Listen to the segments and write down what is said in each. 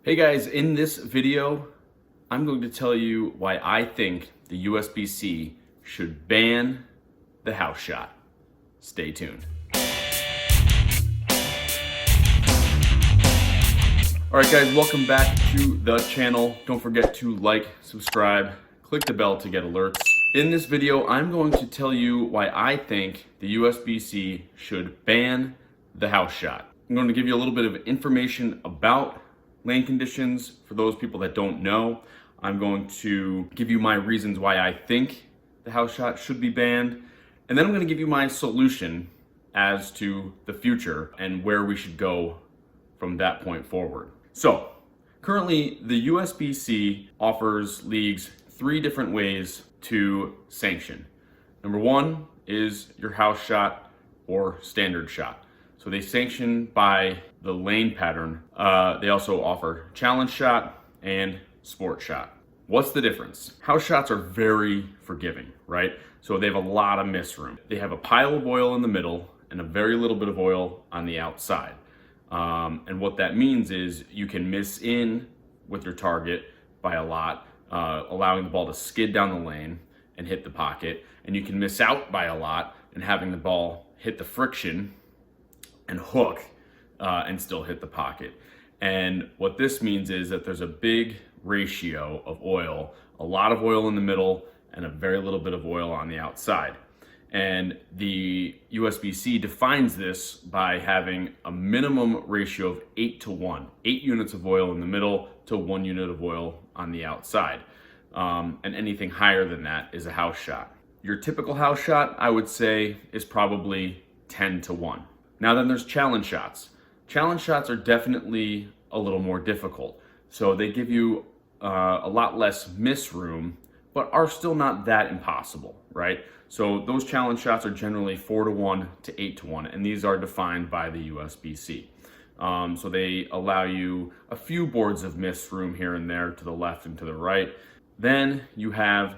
Hey guys, in this video, I'm going to tell you why I think the USBC should ban the house shot. Stay tuned. All right guys, welcome back to the channel. Don't forget to like, subscribe, click the bell to get alerts. In this video, I'm going to tell you why I think the USBC should ban the house shot. I'm going to give you a little bit of information about lane conditions for those people that don't know. I'm going to give you my reasons why I think the house shot should be banned. And then I'm going to give you my solution as to the future and where we should go from that point forward. So currently the USBC offers leagues 3 different ways to sanction. Number 1 is your house shot or standard shot. So they sanction by the lane pattern. They also offer challenge shot and sport shot. What's the difference? House shots are very forgiving, right? So they have a lot of miss room. They have a pile of oil in the middle and a very little bit of oil on the outside. And what that means is you can miss in with your target by a lot, allowing the ball to skid down the lane and hit the pocket. And you can miss out by a lot and having the ball hit the friction and hook and still hit the pocket. And what this means is that there's a big ratio of oil, a lot of oil in the middle and a very little bit of oil on the outside. And the USBC defines this by having a minimum ratio of 8-to-1, 8 units of oil in the middle to 1 unit of oil on the outside. And anything higher than that is a house shot. Your typical house shot, I would say, is probably 10-to-1. Now then there's challenge shots. Challenge shots are definitely a little more difficult. So they give you a lot less miss room, but are still not that impossible, right? So those challenge shots are generally 4-to-1 to 8-to-1, and these are defined by the USBC. So they allow you a few boards of miss room here and there to the left and to the right. Then you have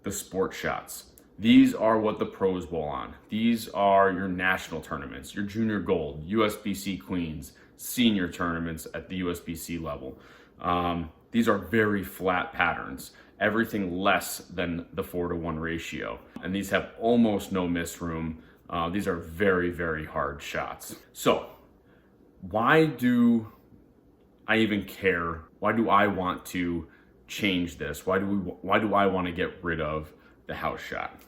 the sport shots. These are what the pros bowl on. These are your national tournaments, your junior gold, USBC queens, senior tournaments at the USBC level. These are very flat patterns, everything less than the 4-to-1 ratio. And these have almost no miss room. These are very, very hard shots. So why do I even care? Why do I want to change this? Why do I want to get rid of the house shot?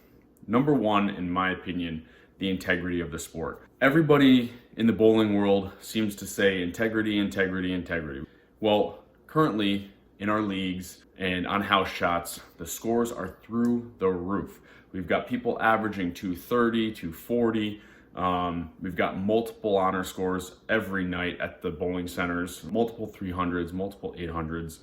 Number 1, in my opinion, the integrity of the sport. Everybody in the bowling world seems to say integrity, integrity, integrity. Well, currently in our leagues and on house shots, the scores are through the roof. We've got people averaging 230, 240. We've got multiple honor scores every night at the bowling centers, multiple 300s, multiple 800s.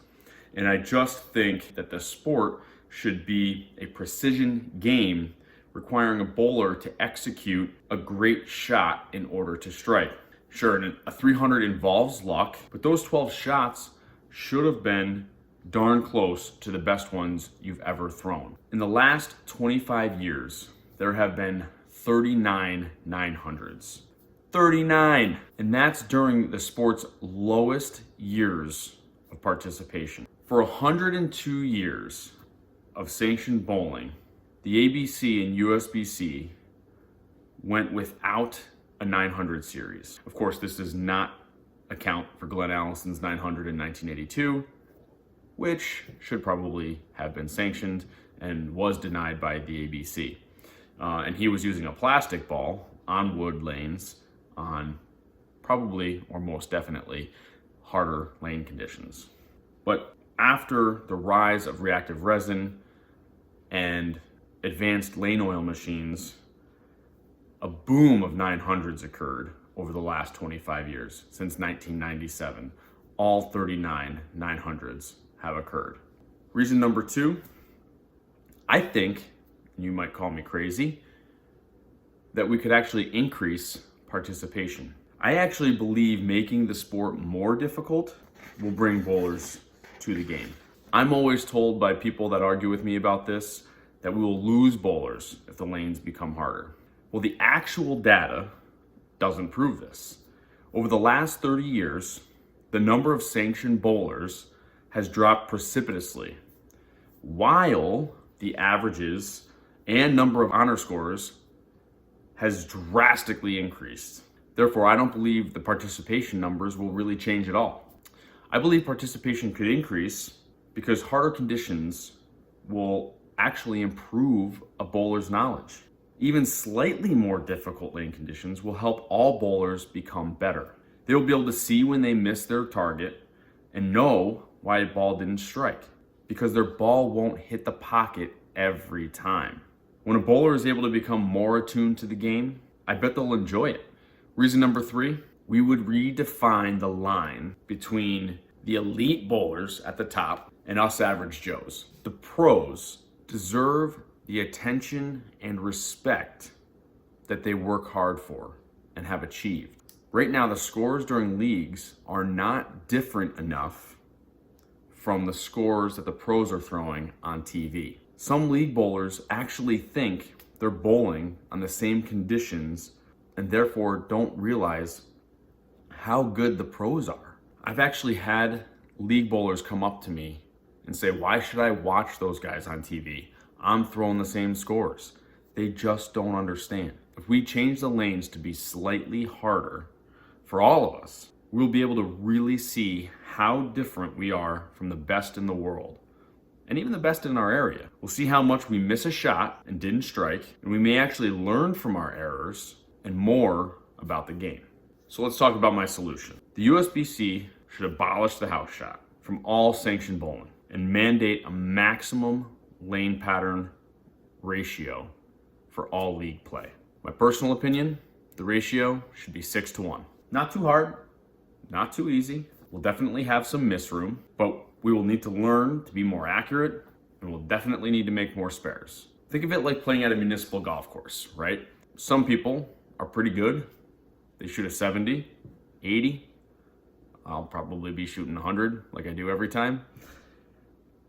And I just think that the sport should be a precision game requiring a bowler to execute a great shot in order to strike. Sure, a 300 involves luck, but those 12 shots should have been darn close to the best ones you've ever thrown. In the last 25 years, there have been 39 900s. 39! And that's during the sport's lowest years of participation. For 102 years of sanctioned bowling, the ABC and USBC went without a 900 series. Of course, this does not account for Glenn Allison's 900 in 1982, which should probably have been sanctioned and was denied by the ABC. And he was using a plastic ball on wood lanes on probably, or most definitely, harder lane conditions. But after the rise of reactive resin and advanced lane oil machines, a boom of 900s occurred over the last 25 years. Since 1997, all 39 900s have occurred. Reason number 2, I think, you might call me crazy, that we could actually increase participation. I actually believe making the sport more difficult will bring bowlers to the game. I'm always told by people that argue with me about this that we will lose bowlers if the lanes become harder. Well, the actual data doesn't prove this. Over the last 30 years, the number of sanctioned bowlers has dropped precipitously, while the averages and number of honor scores has drastically increased. Therefore, I don't believe the participation numbers will really change at all. I believe participation could increase because harder conditions will actually improve a bowler's knowledge. Even slightly more difficult lane conditions will help all bowlers become better. They will be able to see when they miss their target and know why a ball didn't strike, because their ball won't hit the pocket every time. When a bowler is able to become more attuned to the game, I bet they'll enjoy it. Reason number 3, we would redefine the line between the elite bowlers at the top and us average Joes. The pros deserve the attention and respect that they work hard for and have achieved. Right now, the scores during leagues are not different enough from the scores that the pros are throwing on TV. Some league bowlers actually think they're bowling on the same conditions and therefore don't realize how good the pros are. I've actually had league bowlers come up to me and say, why should I watch those guys on TV? I'm throwing the same scores. They just don't understand. If we change the lanes to be slightly harder for all of us, we'll be able to really see how different we are from the best in the world and even the best in our area. We'll see how much we miss a shot and didn't strike, and we may actually learn from our errors and more about the game. So let's talk about my solution. The USBC should abolish the house shot from all sanctioned bowling and mandate a maximum lane pattern ratio for all league play. My personal opinion, the ratio should be 6-1. Not too hard, not too easy. We'll definitely have some miss room, but we will need to learn to be more accurate, and we'll definitely need to make more spares. Think of it like playing at a municipal golf course, right? Some people are pretty good. They shoot a 70, 80. I'll probably be shooting 100 like I do every time.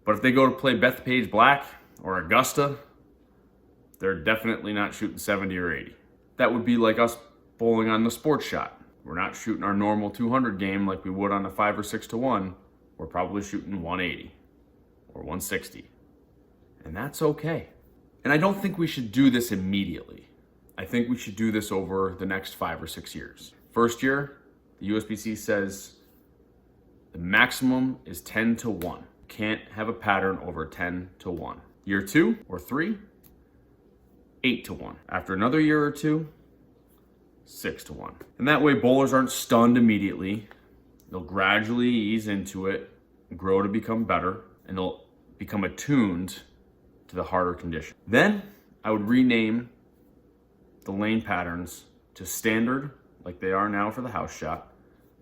But if they go to play Bethpage Black or Augusta, they're definitely not shooting 70 or 80. That would be like us bowling on the sports shot. We're not shooting our normal 200 game like we would on a 5 or 6-1. We're probably shooting 180 or 160. And that's okay. And I don't think we should do this immediately. I think we should do this over the next 5 or 6 years. First year, the USBC says the maximum is 10-1. Can't have a pattern over 10-1. Year 2 or 3, 8-1. After another year or 2, 6-1. And that way bowlers aren't stunned immediately. They'll gradually ease into it, grow to become better, and they'll become attuned to the harder condition. Then I would rename the lane patterns to standard, like they are now for the house shot,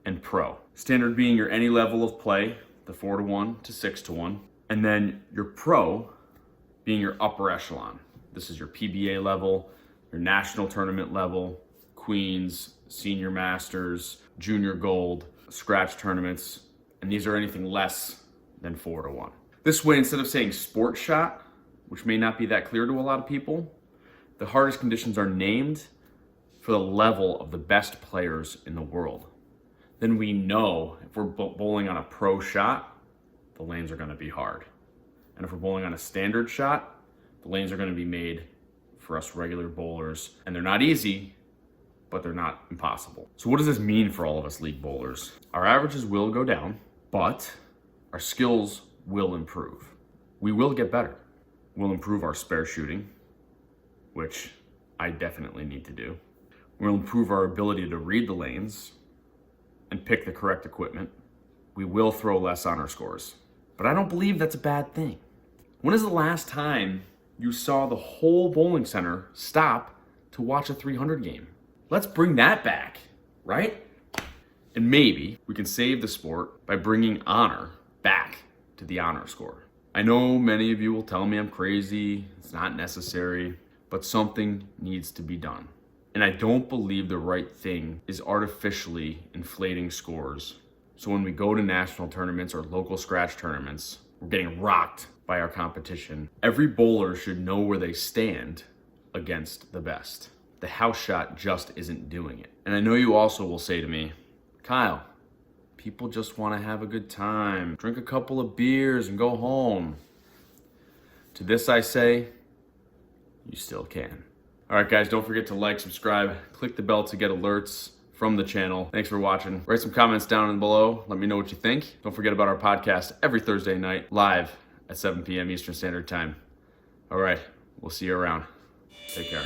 and pro. Standard being your any level of play, the 4-1 to 6-1, and then your pro being your upper echelon. This is your PBA level, your national tournament level, Queens, Senior Masters, Junior Gold, scratch tournaments, and these are anything less than 4-1. This way, instead of saying sports shot, which may not be that clear to a lot of people, the hardest conditions are named for the level of the best players in the world. Then we know if we're bowling on a pro shot, the lanes are going to be hard. And if we're bowling on a standard shot, the lanes are going to be made for us regular bowlers. And they're not easy, but they're not impossible. So what does this mean for all of us league bowlers? Our averages will go down, but our skills will improve. We will get better. We'll improve our spare shooting, which I definitely need to do. We'll improve our ability to read the lanes and pick the correct equipment. We will throw less on our scores. But I don't believe that's a bad thing. When is the last time you saw the whole bowling center stop to watch a 300 game? Let's bring that back, right? And maybe we can save the sport by bringing honor back to the honor score. I know many of you will tell me I'm crazy, it's not necessary, but something needs to be done. And I don't believe the right thing is artificially inflating scores. So when we go to national tournaments or local scratch tournaments, we're getting rocked by our competition. Every bowler should know where they stand against the best. The house shot just isn't doing it. And I know you also will say to me, Kyle, People just want to have a good time, drink a couple of beers and go home. To this I say, you still can. All right, guys, don't forget to like, subscribe, click the bell to get alerts from the channel. Thanks for watching. Write some comments down below. Let me know what you think. Don't forget about our podcast every Thursday night, live at 7 p.m. Eastern Standard Time. All right, we'll see you around. Take care.